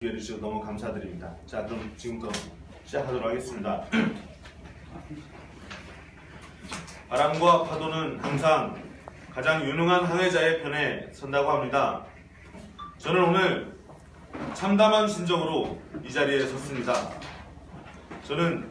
해주셔서 너무 감사드립니다. 자, 그럼 지금부터 시작하도록 하겠습니다. 바람과 파도는 항상 가장 유능한 항해자의 편에 선다고 합니다. 저는 오늘 참담한 심정으로 이 자리에 섰습니다. 저는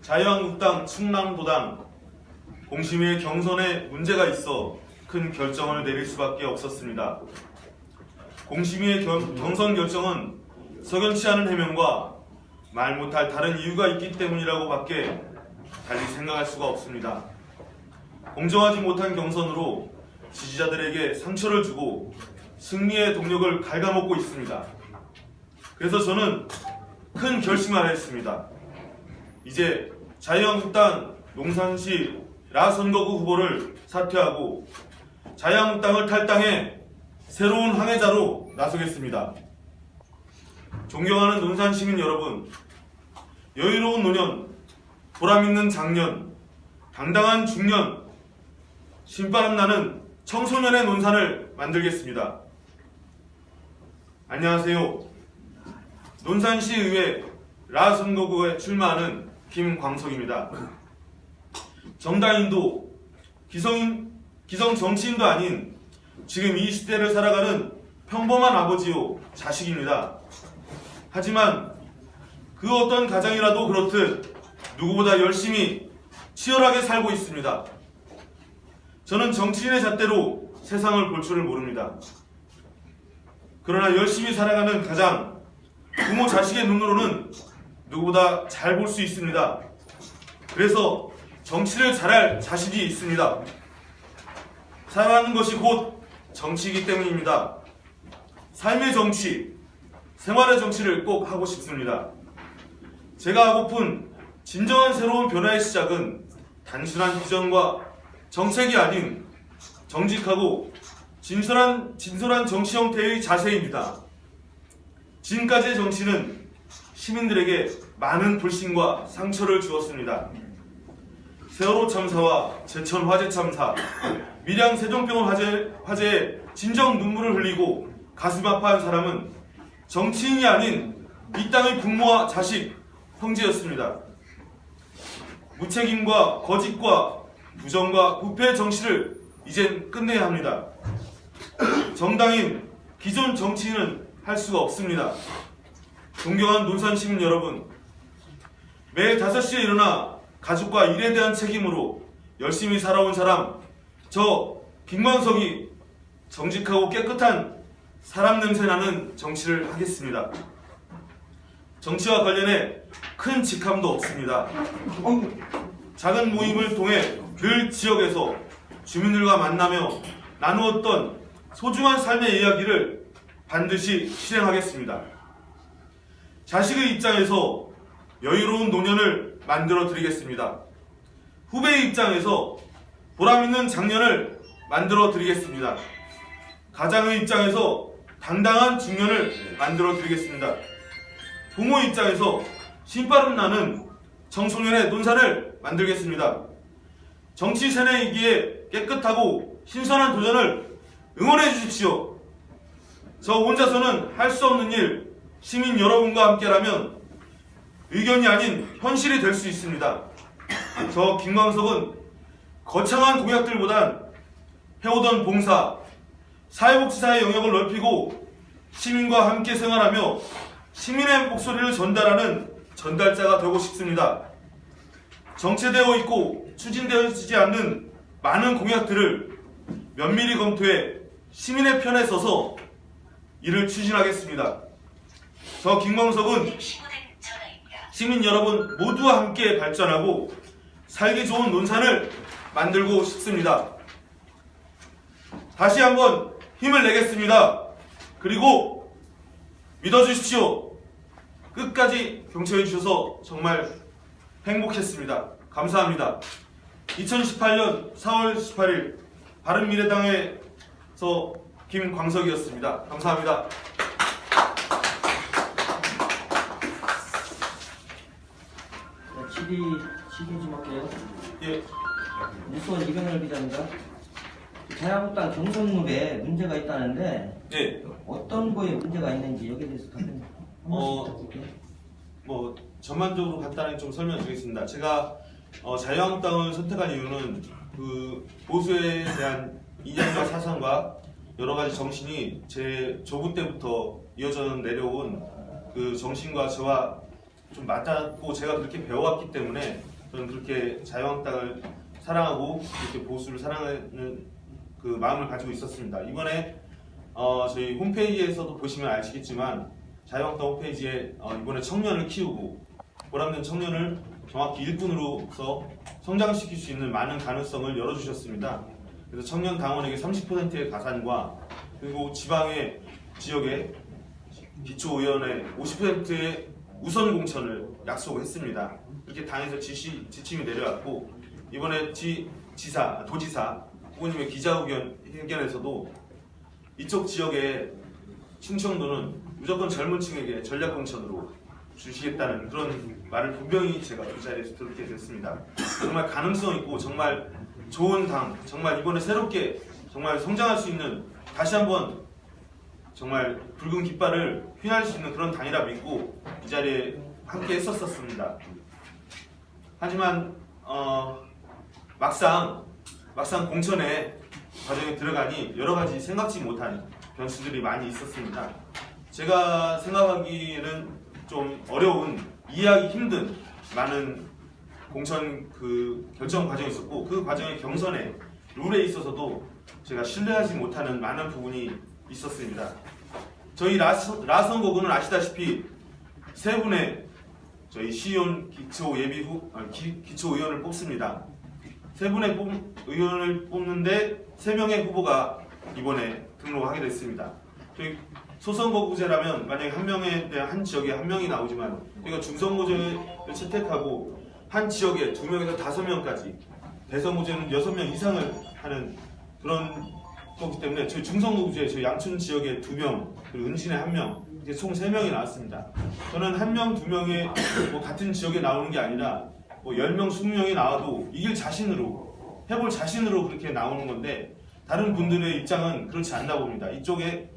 자유한국당 충남도당 공심위의 경선에 문제가 있어 큰 결정을 내릴 수밖에 없었습니다. 공심위의 경선 결정은 석연치 않은 해명과 말 못할 다른 이유가 있기 때문이라고 밖에 달리 생각할 수가 없습니다. 공정하지 못한 경선으로 지지자들에게 상처를 주고 승리의 동력을 갉아먹고 있습니다. 그래서 저는 큰 결심을 했습니다. 이제 자유한국당 농산시 라선거구 후보를 사퇴하고 자유한국당을 탈당해 새로운 항해자로 나서겠습니다. 존경하는 논산시민 여러분, 여유로운 노년, 보람있는 장년, 당당한 중년, 신바람 나는 청소년의 논산을 만들겠습니다. 안녕하세요. 논산시의회 라선거구에 출마하는 김광석입니다. 정당인도 기성 정치인도 아닌 지금 이 시대를 살아가는 평범한 아버지요 자식입니다. 하지만 그 어떤 가장이라도 그렇듯 누구보다 열심히 치열하게 살고 있습니다. 저는 정치인의 잣대로 세상을 볼 줄을 모릅니다. 그러나 열심히 살아가는 가장, 부모 자식의 눈으로는 누구보다 잘 볼 수 있습니다. 그래서 정치를 잘할 자신이 있습니다. 살아가는 것이 곧 정치이기 때문입니다. 삶의 정치, 생활의 정치를 꼭 하고 싶습니다. 제가 하고픈 진정한 새로운 변화의 시작은 단순한 비전과 정책이 아닌 정직하고 진솔한 정치 형태의 자세입니다. 지금까지의 정치는 시민들에게 많은 불신과 상처를 주었습니다. 세월호 참사와 제천 화재 참사, 밀양 세종병원 화재에 진정 눈물을 흘리고 가슴 아파한 사람은 정치인이 아닌 이 땅의 부모와 자식, 형제였습니다. 무책임과 거짓과 부정과 부패의 정치를 이젠 끝내야 합니다. 정당인 기존 정치인은 할 수가 없습니다. 존경하는 논산시민 여러분, 매일 5시에 일어나 가족과 일에 대한 책임으로 열심히 살아온 사람, 저 김광석이 정직하고 깨끗한 사람 냄새 나는 정치를 하겠습니다. 정치와 관련해 큰 직함도 없습니다. 작은 모임을 통해 그 지역에서 주민들과 만나며 나누었던 소중한 삶의 이야기를 반드시 실행하겠습니다. 자식의 입장에서 여유로운 노년을 만들어 드리겠습니다. 후배의 입장에서 보람있는 장년을 만들어 드리겠습니다. 가장의 입장에서 당당한 중년을 만들어 드리겠습니다. 부모 입장에서 신바람 나는 청소년의 논산을 만들겠습니다. 정치 세뇌이기에 깨끗하고 신선한 도전을 응원해 주십시오. 저 혼자서는 할 수 없는 일, 시민 여러분과 함께라면 의견이 아닌 현실이 될 수 있습니다. 저 김광석은 거창한 공약들보단 해오던 봉사, 사회복지사의 영역을 넓히고 시민과 함께 생활하며 시민의 목소리를 전달하는 전달자가 되고 싶습니다. 정체되어 있고 추진되어지지 않는 많은 공약들을 면밀히 검토해 시민의 편에 서서 이를 추진하겠습니다. 저 김광석은 시민 여러분 모두와 함께 발전하고 살기 좋은 논산을 만들고 싶습니다. 다시 한번 힘을 내겠습니다. 그리고 믿어주십시오. 끝까지 경청해 주셔서 정말 행복했습니다. 감사합니다. 2018년 4월 18일 바른미래당에서 김광석이었습니다. 감사합니다. 질의 좀 할게요. 예. 뉴스원 이병렬 기자입니다. 자유한국당 경선룰에 문제가 있다는데 예. 어떤 거에 문제가 있는지 여기에 대해서 답변 뭐 전반적으로 간단하게 좀 설명드리겠습니다. 제가 자유한국당을 선택한 이유는 그 보수에 대한 이념과 사상과 여러 가지 정신이 제 조부 때부터 이어져 내려온 그 정신과 저와 좀 맞닿고 제가 그렇게 배워왔기 때문에 저는 그렇게 자유한국당을 사랑하고 이렇게 보수를 사랑하는 그 마음을 가지고 있었습니다. 이번에 저희 홈페이지에서도 보시면 아시겠지만 자유한국당 홈페이지에 이번에 청년을 키우고 보람된 청년을 정확히 일꾼으로서 성장시킬 수 있는 많은 가능성을 열어주셨습니다. 그래서 청년 당원에게 30%의 가산과 그리고 지방의 지역의 기초의원의 50%의 우선 공천을 약속을 했습니다. 이렇게 당에서 지침이 내려왔고 이번에 도지사 후보님의 기자회견에서도 이쪽 지역의 충청도는 무조건 젊은 층에게 전략 공천으로 주시겠다는 그런 말을 분명히 제가 그 자리에서 들게 됐습니다. 정말 가능성 있고 정말 좋은 당, 정말 이번에 새롭게 정말 성장할 수 있는 다시 한번 정말 붉은 깃발을 휘날 수 있는 그런 당이라 믿고 이 자리에 함께 했었습니다. 하지만 막상 공천의 과정에 들어가니 여러 가지 생각지 못한 변수들이 많이 있었습니다. 제가 생각하기에는 좀 어려운, 이해하기 힘든 많은 공천 그 결정 과정이 있었고 그 과정의 경선의 룰에 있어서도 제가 신뢰하지 못하는 많은 부분이 있었습니다. 저희 라선거구는 아시다시피 세 분의 저희 시의원 기초의원을 뽑습니다. 세 분의 의원을 뽑는데 3명의 후보가 이번에 등록하게 됐습니다. 저희 소선거구제라면 만약에 한 명에 대한 한 지역에 한 명이 나오지만 저희가 중선거제를 채택하고 한 지역에 2명에서 5명까지 대선거제는 6명 이상을 하는 그런 거기 때문에 저희 중선거구제 저희 양춘 지역에 2명 그리고 은진에 1명 이렇게 총 3명이 나왔습니다. 저는 1명, 2명이 뭐 같은 지역에 나오는 게 아니라 뭐 10명, 20명이 나와도 이길 자신으로 해볼 자신으로 그렇게 나오는 건데 다른 분들의 입장은 그렇지 않나 봅니다. 이쪽에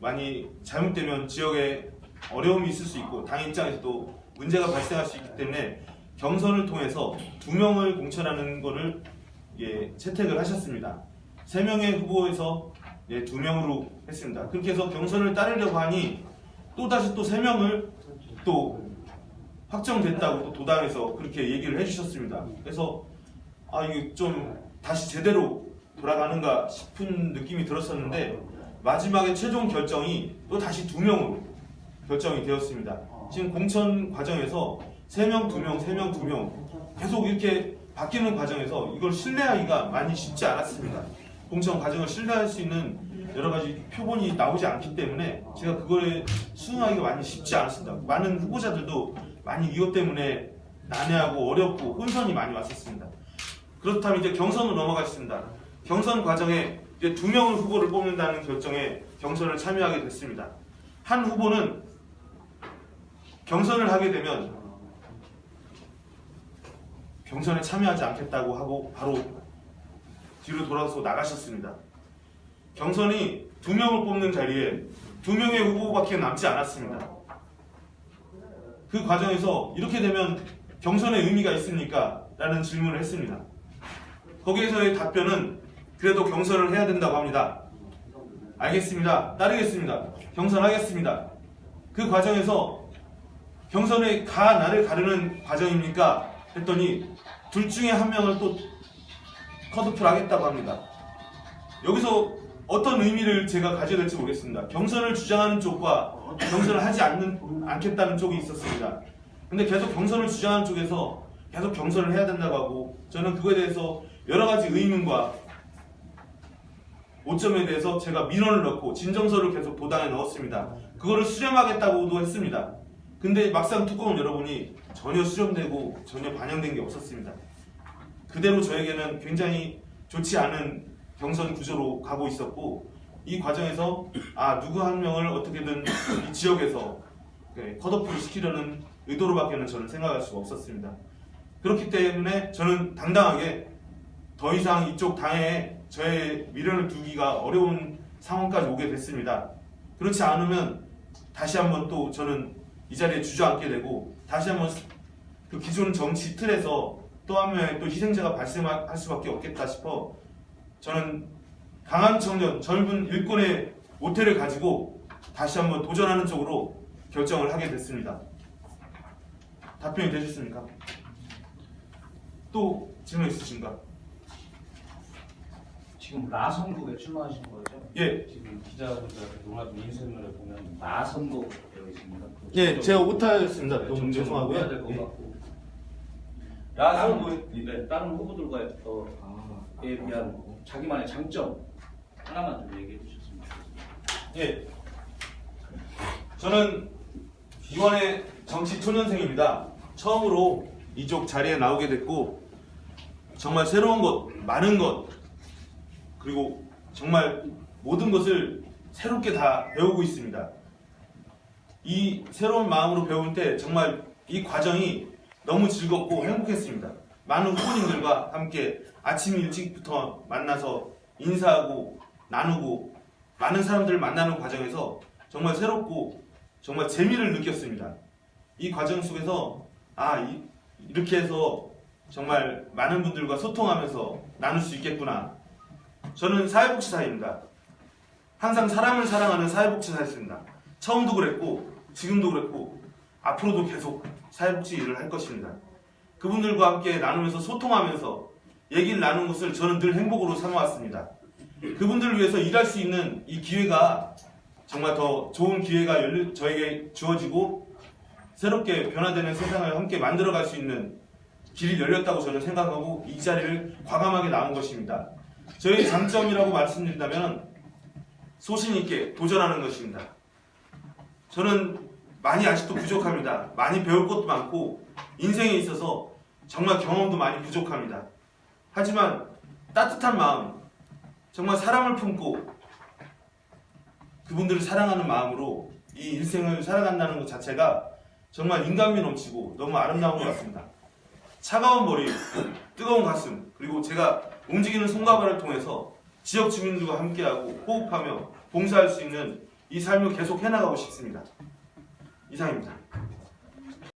많이 잘못되면 지역에 어려움이 있을 수 있고 당 입장에서도 문제가 발생할 수 있기 때문에 경선을 통해서 2명을 공천하는 거를 채택을 하셨습니다. 3명의 후보에서 2명으로 했습니다. 그렇게 해서 경선을 따르려고 하니 또다시 또 3명을 또 확정됐다고 또 도당에서 그렇게 얘기를 해주셨습니다. 그래서 이게 좀 다시 제대로 돌아가는가 싶은 느낌이 들었었는데 마지막에 최종 결정이 또 다시 2명으로 결정이 되었습니다. 지금 공천 과정에서 3명, 2명, 3명, 2명 계속 이렇게 바뀌는 과정에서 이걸 신뢰하기가 많이 쉽지 않았습니다. 공천 과정을 신뢰할 수 있는 여러 가지 표본이 나오지 않기 때문에 제가 그거에 수긍하기가 많이 쉽지 않았습니다. 많은 후보자들도 많이 이것 때문에 난해하고 어렵고 혼선이 많이 왔었습니다. 그렇다면 이제 경선으로 넘어가겠습니다. 경선 과정에 이제 2명을 후보를 뽑는다는 결정에 경선을 참여하게 됐습니다. 한 후보는 경선을 하게 되면 경선에 참여하지 않겠다고 하고 바로 뒤로 돌아서 나가셨습니다. 경선이 2명을 뽑는 자리에 2명의 후보밖에 남지 않았습니다. 그 과정에서 이렇게 되면 경선의 의미가 있습니까? 라는 질문을 했습니다. 거기에서의 답변은 그래도 경선을 해야 된다고 합니다. 알겠습니다. 따르겠습니다. 경선하겠습니다. 그 과정에서 경선에 나를 가르는 과정입니까? 했더니 둘 중에 한 명을 또 컷오프를 하겠다고 합니다. 여기서 어떤 의미를 제가 가져야 될지 모르겠습니다. 경선을 주장하는 쪽과 경선을 하지 않겠다는 쪽이 있었습니다. 근데 계속 경선을 주장하는 쪽에서 계속 경선을 해야 된다고 하고 저는 그거에 대해서 여러 가지 의문과 오점에 대해서 제가 민원을 넣고 진정서를 계속 도당에 넣었습니다. 그거를 수렴하겠다고도 했습니다. 근데 막상 뚜껑을 열어보니 전혀 수렴되고 전혀 반영된 게 없었습니다. 그대로 저에게는 굉장히 좋지 않은 경선 구조로 가고 있었고 이 과정에서 누구 한 명을 어떻게든 이 지역에서 컷오프를 시키려는 의도로밖에는 저는 생각할 수가 없었습니다. 그렇기 때문에 저는 당당하게 더 이상 이쪽 당에 저의 미련을 두기가 어려운 상황까지 오게 됐습니다. 그렇지 않으면 다시 한번 또 저는 이 자리에 주저앉게 되고 다시 한번 그 기존 정치 틀에서 또 한 명의 또 희생자가 발생할 수밖에 없겠다 싶어 저는 강한 청년, 젊은 일꾼의 모태를 가지고 다시 한번 도전하는 쪽으로 결정을 하게 됐습니다. 답변이 되셨습니까? 또 질문 있으신가? 지금 나선국에 출마하신 거죠? 예. 지금 기자분들 농아동 인쇄물에 보면 나선국 되어 있습니다. 예, 제가 오타였습니다. 너무 정정을 죄송하고요. 해야 될것 예. 같고. 나선국 네, 다른 후보들과의 비한 자기만의 장점 하나만 좀 얘기해 주셨으면 좋겠습니다. 예. 저는 이번에 정치 초년생입니다. 처음으로 이쪽 자리에 나오게 됐고 정말 새로운 것, 많은 것 그리고 정말 모든 것을 새롭게 다 배우고 있습니다. 이 새로운 마음으로 배울 때 정말 이 과정이 너무 즐겁고 행복했습니다. 많은 후보님들과 함께 아침 일찍부터 만나서 인사하고 나누고 많은 사람들을 만나는 과정에서 정말 새롭고 정말 재미를 느꼈습니다. 이 과정 속에서 이렇게 해서 정말 많은 분들과 소통하면서 나눌 수 있겠구나. 저는 사회복지사입니다. 항상 사람을 사랑하는 사회복지사였습니다. 처음도 그랬고 지금도 그랬고 앞으로도 계속 사회복지 일을 할 것입니다. 그분들과 함께 나누면서 소통하면서 얘기를 나누는 것을 저는 늘 행복으로 삼아왔습니다. 그분들을 위해서 일할 수 있는 이 기회가 정말 더 좋은 기회가 저에게 주어지고 새롭게 변화되는 세상을 함께 만들어갈 수 있는 길이 열렸다고 저는 생각하고 이 자리를 과감하게 나온 것입니다. 저의 장점이라고 말씀드린다면 소신 있게 도전하는 것입니다. 저는 많이 아직도 부족합니다. 많이 배울 것도 많고 인생에 있어서 정말 경험도 많이 부족합니다. 하지만 따뜻한 마음, 정말 사랑을 품고 그분들을 사랑하는 마음으로 이 인생을 살아간다는 것 자체가 정말 인간미 넘치고 너무 아름다운 것 같습니다. 차가운 머리, 뜨거운 가슴, 그리고 제가 움직이는 손과 발을 통해서 지역 주민들과 함께하고 호흡하며 봉사할 수 있는 이 삶을 계속 해나가고 싶습니다. 이상입니다.